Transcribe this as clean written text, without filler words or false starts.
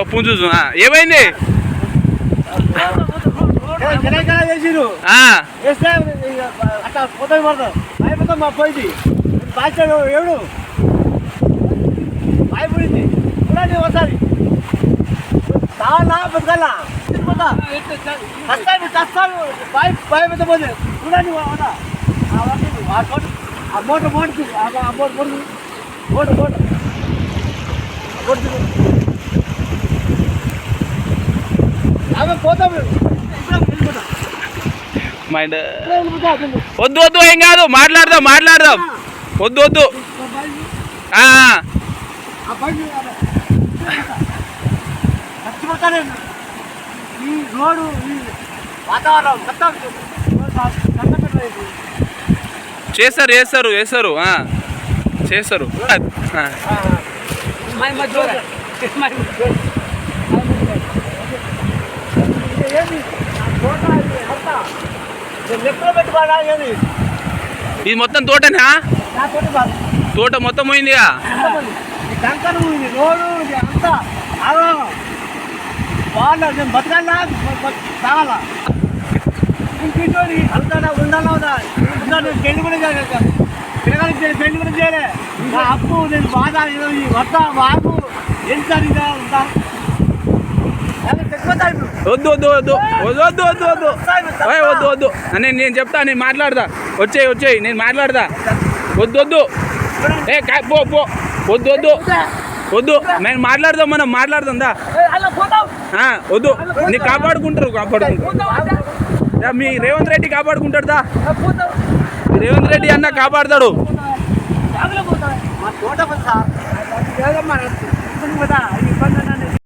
పుంజు ఏమైంది అట్లా పోతాయి పడతాం అయిపోతాం మా పోయింది బాధ్యత ఎవడు అయిపోయింది చూడండి ఒకసారి చాలా బతకాలా కష్టాలు భయపెద్ద పోతే చూడండి ఆ మోటార్ పోతాం మైండ్ వద్దు వద్దు ఏం కాదు మాట్లాడదాం వద్దు ఈ రోడ్డు ఈ వాతావరణం మొత్తం చేస్తారు ఇది మొత్తం తోటనా తోట మొత్తం పోయిందిగా కంకర పోయింది రోడ్డు అంతా వాళ్ళ నేను బతకాలా తాగాలా ఇంకోటి అంతా ఉండాలా పెళ్లి కూడా పిల్లగానికి పెళ్లి కూడా చేయలే నా అప్పు నేను బాధ వస్తా బాగు ఎంత ఉంటా వద్దు నేను చెప్తా నేను మాట్లాడదా వచ్చేయి నేను మాట్లాడదా వద్దు ఏ వద్దు నేను మనం మాట్లాడదా వద్దు నీ కాపాడుకుంటారు మీ రేవంత్ రెడ్డి కాపాడుకుంటాడుదా రేవంత్ రెడ్డి అన్న కాపాడుతాడు మా తోట